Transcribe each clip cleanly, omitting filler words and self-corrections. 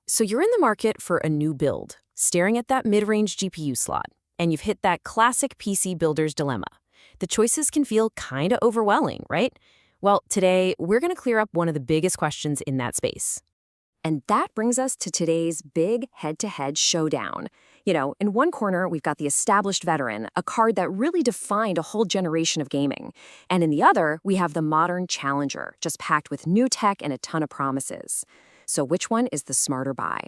So you're in the market for a new build, staring at that mid-range GPU slot, and you've hit that classic PC builder's dilemma. The choices can feel kinda overwhelming, right? Well, today we're gonna clear up one of the biggest questions in that space. And that brings us to today's big head-to-head showdown. In one corner, we've got the established veteran, a card that really defined a whole generation of gaming. And in the other, we have the modern challenger, just packed with new tech and a ton of promises. So which one is the smarter buy?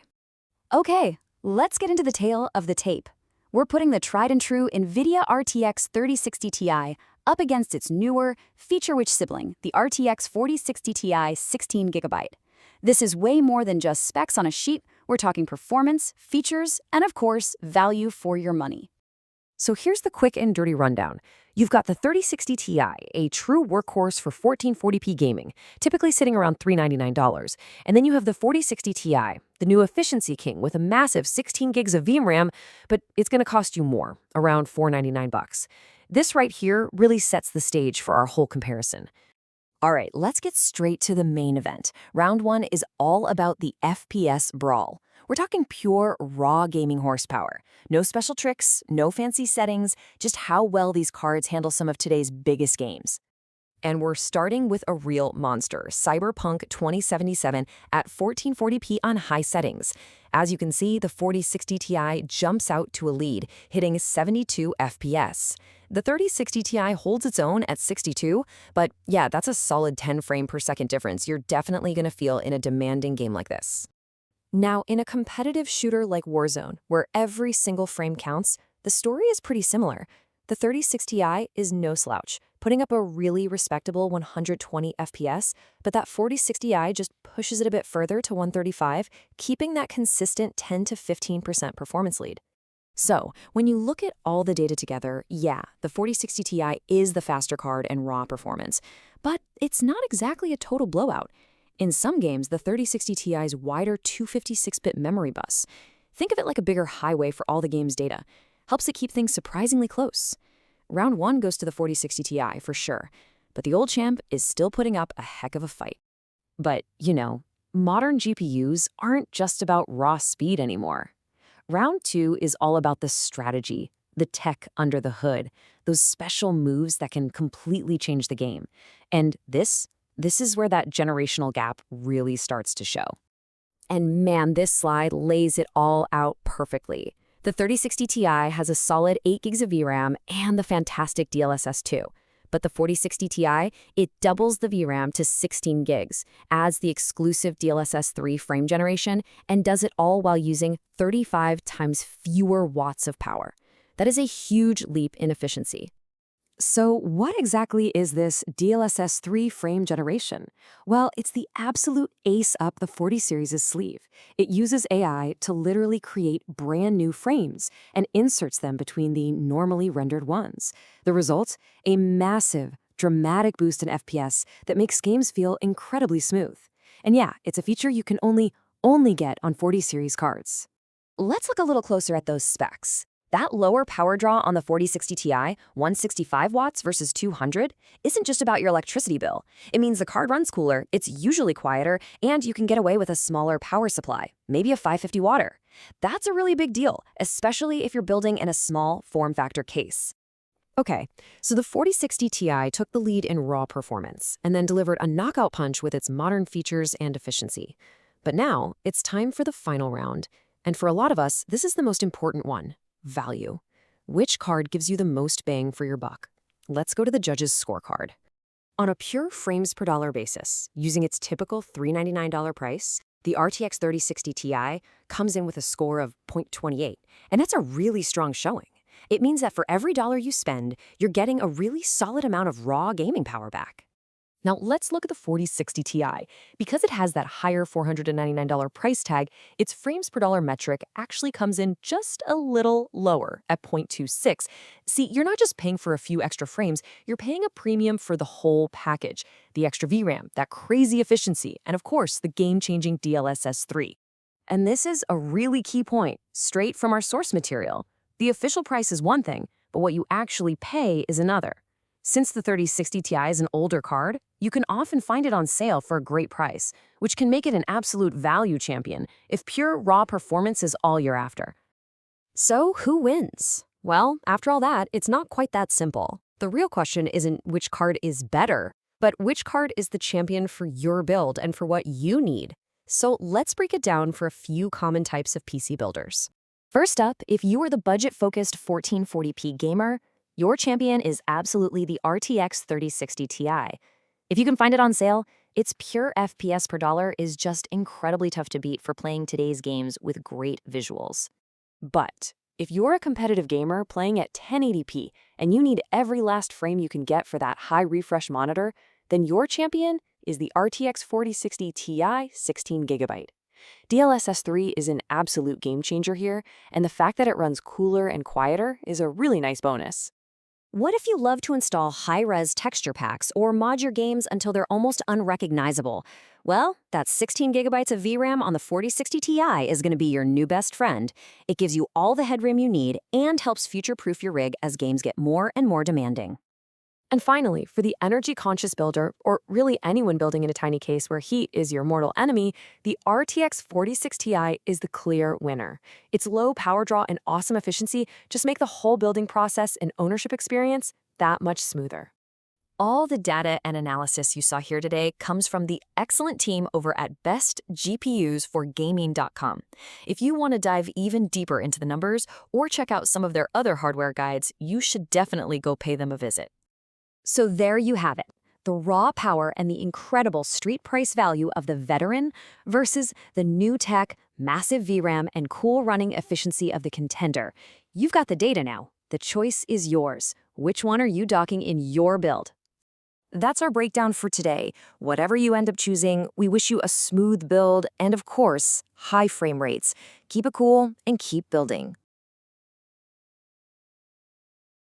Okay, let's get into the tale of the tape. We're putting the tried and true NVIDIA RTX 3060 Ti up against its newer, feature-rich sibling, the RTX 4060 Ti 16GB. This is way more than just specs on a sheet. We're talking performance, features, and of course, value for your money. So here's the quick and dirty rundown. You've got the 3060 Ti, a true workhorse for 1440p gaming, typically sitting around $399. And then you have the 4060 Ti, the new efficiency king with a massive 16 gigs of VRAM, but it's going to cost you more, around $499. This right here really sets the stage for our whole comparison. All right, let's get straight to the main event. Round one is all about the FPS brawl. We're talking pure, raw gaming horsepower. No special tricks, no fancy settings, just how well these cards handle some of today's biggest games. And we're starting with a real monster, Cyberpunk 2077 at 1440p on high settings. As you can see, the 4060 Ti jumps out to a lead, hitting 72 FPS. The 3060 Ti holds its own at 62, but yeah, that's a solid 10 frame per second difference you're definitely going to feel in a demanding game like this. Now, in a competitive shooter like Warzone, where every single frame counts, the story is pretty similar. The 3060 Ti is no slouch, putting up a really respectable 120 FPS, but that 4060 Ti just pushes it a bit further to 135, keeping that consistent 10 to 15% performance lead. So, when you look at all the data together, yeah, the 4060 Ti is the faster card and raw performance, but it's not exactly a total blowout. In some games, the 3060 Ti's wider 256-bit memory bus, think of it like a bigger highway for all the game's data, helps it keep things surprisingly close. Round one goes to the 4060 Ti for sure, but the old champ is still putting up a heck of a fight. But, modern GPUs aren't just about raw speed anymore. Round two is all about the strategy, the tech under the hood, those special moves that can completely change the game. And this is where that generational gap really starts to show. And man, this slide lays it all out perfectly. The 3060 Ti has a solid 8 gigs of VRAM and the fantastic DLSS 2. But the 4060 Ti, it doubles the VRAM to 16 gigs, adds the exclusive DLSS 3 frame generation, and does it all while using 35 times fewer watts of power. That is a huge leap in efficiency. So what exactly is this DLSS 3 frame generation? Well, it's the absolute ace up the 40 series' sleeve. It uses AI to literally create brand new frames and inserts them between the normally rendered ones. The result? A massive, dramatic boost in FPS that makes games feel incredibly smooth. And yeah, it's a feature you can only get on 40 series cards. Let's look a little closer at those specs. That lower power draw on the 4060 Ti, 165 watts versus 200, isn't just about your electricity bill. It means the card runs cooler, it's usually quieter, and you can get away with a smaller power supply, maybe a 550 watter. That's a really big deal, especially if you're building in a small form factor case. Okay, so the 4060 Ti took the lead in raw performance and then delivered a knockout punch with its modern features and efficiency. But now, it's time for the final round. And for a lot of us, this is the most important one. Value. Which card gives you the most bang for your buck? Let's go to the judges' scorecard. On a pure frames per dollar basis, using its typical $399 price, the RTX 3060 Ti comes in with a score of 0.28, and that's a really strong showing. It means that for every dollar you spend, you're getting a really solid amount of raw gaming power back. Now let's look at the 4060 Ti. Because it has that higher $499 price tag, its frames per dollar metric actually comes in just a little lower at 0.26. See, you're not just paying for a few extra frames, you're paying a premium for the whole package. The extra VRAM, that crazy efficiency, and of course, the game-changing DLSS 3. And this is a really key point, straight from our source material. The official price is one thing, but what you actually pay is another. Since the 3060 Ti is an older card, you can often find it on sale for a great price, which can make it an absolute value champion if pure raw performance is all you're after. So, who wins? Well, after all that, it's not quite that simple. The real question isn't which card is better, but which card is the champion for your build and for what you need. So let's break it down for a few common types of PC builders. First up, if you are the budget-focused 1440p gamer, your champion is absolutely the RTX 3060 Ti. If you can find it on sale, its pure FPS per dollar is just incredibly tough to beat for playing today's games with great visuals. But if you're a competitive gamer playing at 1080p and you need every last frame you can get for that high refresh monitor, then your champion is the RTX 4060 Ti 16GB. DLSS 3 is an absolute game changer here, and the fact that it runs cooler and quieter is a really nice bonus. What if you love to install high-res texture packs or mod your games until they're almost unrecognizable? Well, that 16 gigabytes of VRAM on the 4060 Ti is going to be your new best friend. It gives you all the headroom you need and helps future-proof your rig as games get more and more demanding. And finally, for the energy-conscious builder, or really anyone building in a tiny case where heat is your mortal enemy, the RTX 4060 Ti is the clear winner. Its low power draw and awesome efficiency just make the whole building process and ownership experience that much smoother. All the data and analysis you saw here today comes from the excellent team over at bestgpusforgaming.com. If you want to dive even deeper into the numbers or check out some of their other hardware guides, you should definitely go pay them a visit. So there you have it, the raw power and the incredible street price value of the veteran versus the new tech, massive VRAM, and cool running efficiency of the contender. You've got the data now. The choice is yours. Which one are you docking in your build? That's our breakdown for today. Whatever you end up choosing, we wish you a smooth build and, of course, high frame rates. Keep it cool and keep building.